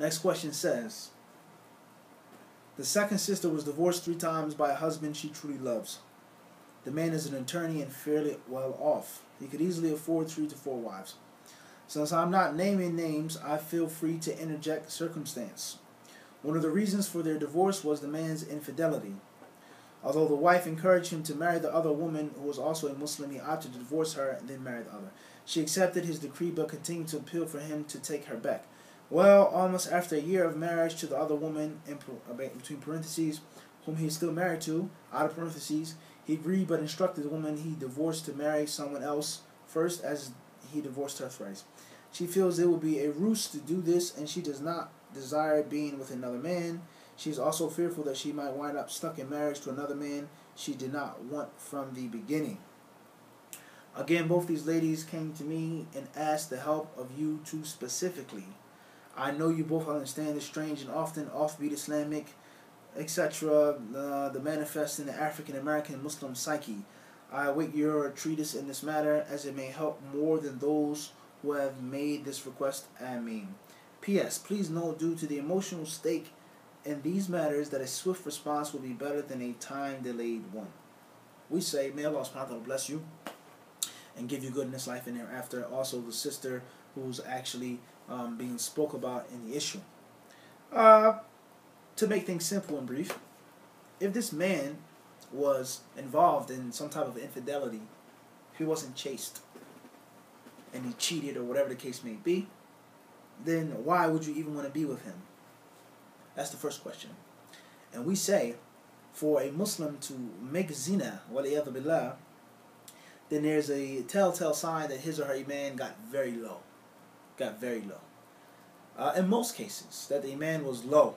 Next question says, the second sister was divorced 3 times by a husband she truly loves. The man is an attorney and fairly well off. He could easily afford 3 to 4 wives. Since I'm not naming names, I feel free to interject circumstance. One of the reasons for their divorce was the man's infidelity. Although the wife encouraged him to marry the other woman, who was also a Muslim, he opted to divorce her and then marry the other. She accepted his decree but continued to appeal for him to take her back. Well, almost after a year of marriage to the other woman, in between parentheses, whom he is still married to, out of parentheses, he agreed but instructed the woman he divorced to marry someone else first, as he divorced her thrice. She feels it would be a ruse to do this, and she does not desire being with another man. She is also fearful that she might wind up stuck in marriage to another man she did not want from the beginning. Again, both these ladies came to me and asked the help of you two specifically. I know you both understand the strange and often offbeat Islamic, etc., the manifest in the African American Muslim psyche. I await your treatise in this matter, as it may help more than those who have made this request. Ameen. P.S. Please note, due to the emotional stake in these matters, that a swift response will be better than a time-delayed one. We say, may Allah subhanahu wa ta'ala bless you and give you good in this life and thereafter. Also, the sister who's actually being spoke about in the issue. To make things simple and brief, if this man was involved in some type of infidelity, if he wasn't chaste and he cheated or whatever the case may be, then why would you even want to be with him? That's the first question. And we say, for a Muslim to make zina, waliyadhu billah, then there's a telltale sign that his or her iman got very low. In most cases, that the iman was low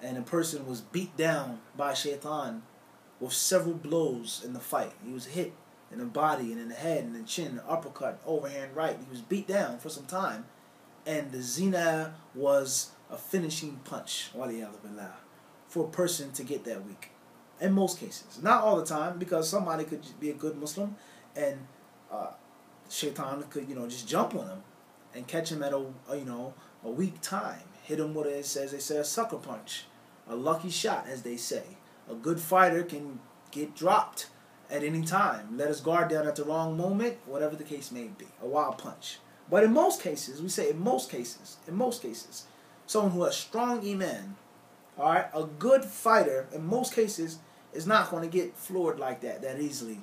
and a person was beat down by shaitan with several blows in the fight. He was hit in the body and in the head and the chin, the uppercut, overhand right. He was beat down for some time, and the zina was a finishing punch, waliyadhu billah, for a person to get that weak. In most cases. Not all the time, because somebody could be a good Muslim and shaitan could, just jump on him and catch him at a weak time. Hit him with a sucker punch. A lucky shot, as they say. A good fighter can get dropped at any time. Let his guard down at the wrong moment, whatever the case may be. A wild punch. But in most cases, we say in most cases, someone who has strong iman, alright, a good fighter, in most cases, is not going to get floored like that easily.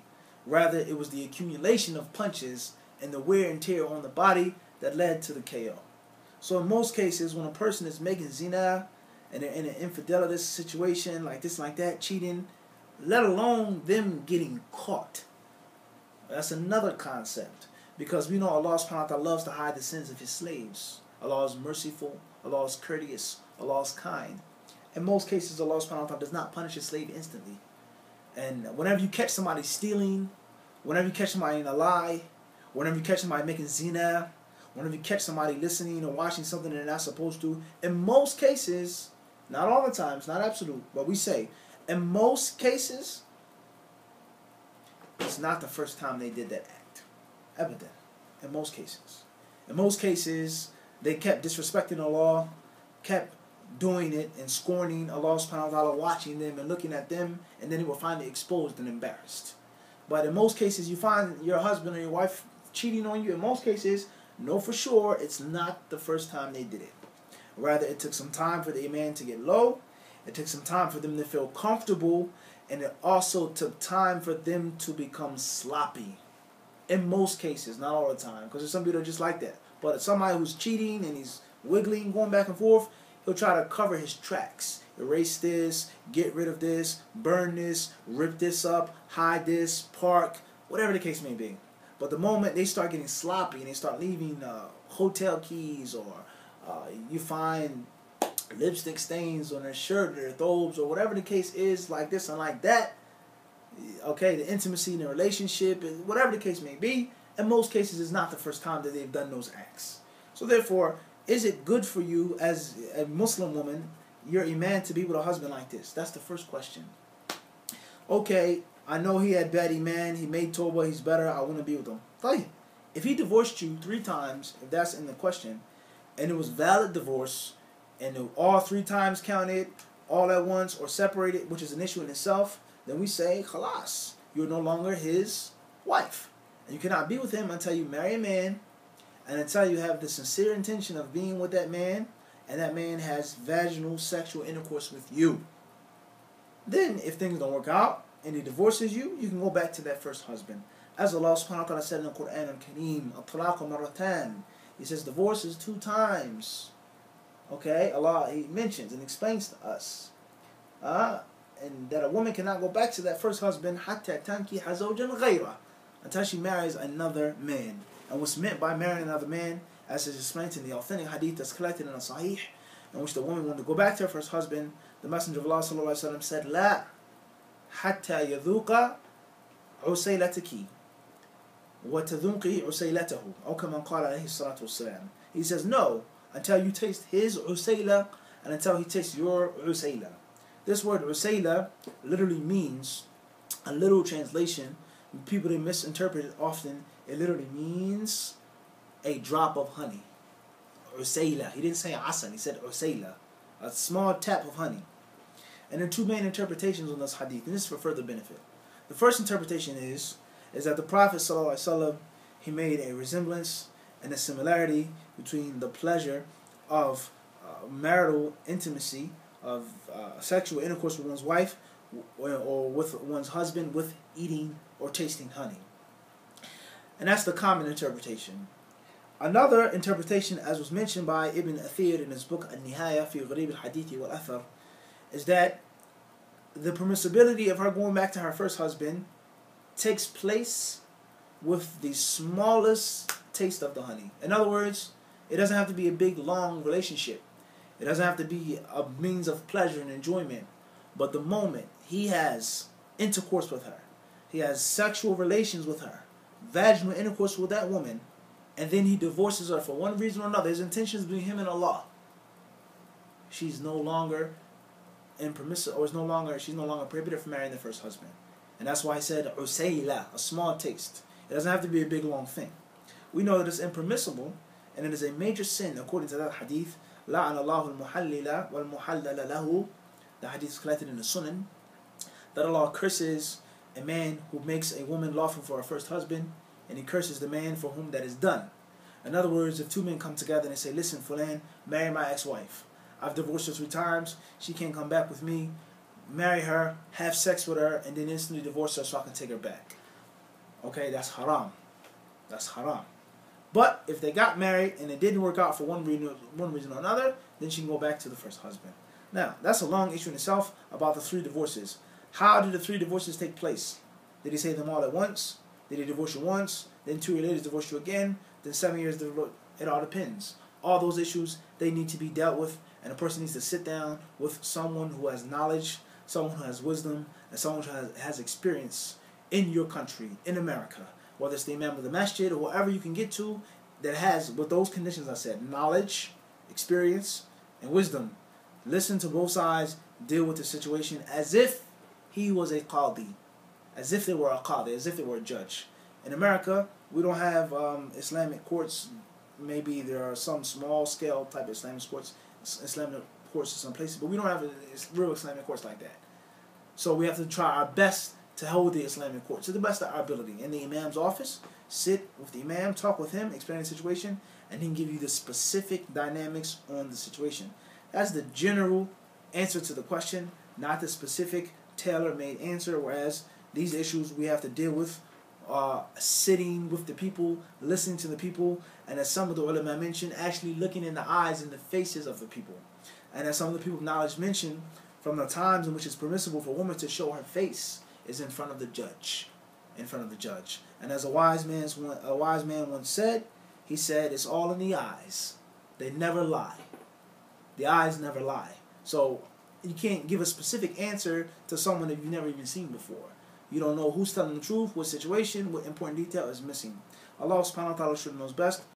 Rather, it was the accumulation of punches and the wear and tear on the body that led to the KO. So in most cases, when a person is making zina and they're in an infidelity situation like this, like that, cheating, let alone them getting caught. That's another concept. Because we know Allah subhanahu wa ta'ala loves to hide the sins of his slaves. Allah is merciful, Allah is courteous, Allah is kind. In most cases, Allah subhanahu wa ta'ala does not punish his slave instantly. And whenever you catch somebody stealing, whenever you catch somebody in a lie, whenever you catch somebody making zina, whenever you catch somebody listening or watching something they're not supposed to, in most cases, not all the times, not absolute, but we say, in most cases, it's not the first time they did that act. Evident. In most cases. In most cases, they kept disrespecting Allah, kept doing it and scorning Allah subhanahu wa ta'ala, watching them and looking at them, and then they were finally exposed and embarrassed. But in most cases, you find your husband or your wife cheating on you. In most cases, know for sure it's not the first time they did it. Rather, it took some time for the iman to get low. It took some time for them to feel comfortable. And it also took time for them to become sloppy. In most cases, not all the time. Because there's some people that are just like that. But somebody who's cheating and he's wiggling, going back and forth, he'll try to cover his tracks. Erase this, get rid of this, burn this, rip this up, hide this, park, whatever the case may be. But the moment they start getting sloppy and they start leaving hotel keys, or you find lipstick stains on their shirt or their thobes, or whatever the case is, like this and like that, okay, the intimacy in the relationship, whatever the case may be, in most cases it's not the first time that they've done those acts. So therefore, is it good for you as a Muslim woman, your iman, to be with a husband like this? That's the first question. Okay, I know he had bad iman, he made tawbah, he's better, I want to be with him. Tell you, if he divorced you 3 times, if that's in the question, and it was valid divorce, and if all 3 times counted all at once or separated, which is an issue in itself, then we say, khalas, you're no longer his wife. And you cannot be with him until you marry a man, and until you have the sincere intention of being with that man, and that man has vaginal sexual intercourse with you. Then, if things don't work out, and he divorces you, you can go back to that first husband. As Allah subhanahu wa ta'ala said in the Quran al-Kareem, At-talaqu marratan. He says divorce is 2 times. Okay, Allah, He mentions and explains to us. And that a woman cannot go back to that first husband حَتَّى تَنْكِحَ زَوْجًا غَيْرَهُ, until she marries another man. And what's meant by marrying another man, as is explained in the authentic hadith that's collected in a Sahih, in which the woman wanted to go back to her first husband, the Messenger of Allah sallallahu alaihi wasallam said, لا حتى يذوق عسيلتك وتذوقي عسيلته, أو كما قال عليه الصلاة والسلام. He says, no, until you taste his usayla, and until he tastes your usayla. This word usayla literally means, a literal translation, people they misinterpret it often, it literally means a drop of honey. Usayla. He didn't say asan, he said usayla. A small tap of honey. And there are 2 main interpretations on this hadith, and this is for further benefit. The first interpretation is that the Prophet ﷺ, he made a resemblance and a similarity between the pleasure of marital intimacy, of sexual intercourse with one's wife or with one's husband, with eating or tasting honey. And that's the common interpretation. Another interpretation, as was mentioned by Ibn Athir in his book Al-Nihaya fi Gharib al-Hadithi wal-Athar, is that the permissibility of her going back to her first husband takes place with the smallest taste of the honey. In other words, it doesn't have to be a big, long relationship. It doesn't have to be a means of pleasure and enjoyment. But the moment he has intercourse with her, he has sexual relations with her, vaginal intercourse with that woman, and then he divorces her for one reason or another, his intentions between him and Allah, she's no longer she's no longer prohibited from marrying the first husband. And that's why I said usayla, a small taste. It doesn't have to be a big, long thing. We know that it's impermissible, and it is a major sin according to that hadith. لَعَنَ اللَّهُ الْمُحَلِّلَ وَالْمُحَلَّلَ لَهُ. The hadith is collected in the Sunan. That Allah curses a man who makes a woman lawful for her first husband, and He curses the man for whom that is done. In other words, if 2 men come together and they say, listen, Fulan, marry my ex-wife. I've divorced her 3 times. She can't come back with me. Marry her, have sex with her, and then instantly divorce her so I can take her back. Okay, that's haram. That's haram. But if they got married and it didn't work out for one reason or another, then she can go back to the first husband. Now, that's a long issue in itself about the 3 divorces. How did the 3 divorces take place? Did He say them all at once? Did He divorce you once? Then 2 years later divorce you again? Then 7 years, it all depends. All those issues, they need to be dealt with, and a person needs to sit down with someone who has knowledge, someone who has wisdom, and someone who has experience in your country, in America, whether it's the Imam of the Masjid or whoever you can get to that has, with those conditions I said, knowledge, experience, and wisdom. Listen to both sides, deal with the situation as if he was a qadi, as if they were a qadi, as if they were a judge. In America, we don't have Islamic courts. Maybe there are some small-scale type of Islamic courts in some places, but we don't have real Islamic courts like that. So we have to try our best to hold the Islamic court to the best of our ability. In the Imam's office, sit with the Imam, talk with him, explain the situation, and he can give you the specific dynamics on the situation. That's the general answer to the question, not the specific tailor-made answer, whereas these issues we have to deal with sitting with the people, listening to the people, and as some of the ulama mentioned, actually looking in the eyes and the faces of the people. And as some of the people of knowledge mentioned, from the times in which it's permissible for a woman to show her face is in front of the judge. In front of the judge. And as a wise man once said, he said, it's all in the eyes. They never lie. The eyes never lie. So you can't give a specific answer to someone that you've never even seen before. You don't know who's telling the truth, what situation, what important detail is missing. Allah subhanahu wa ta'ala should knows best.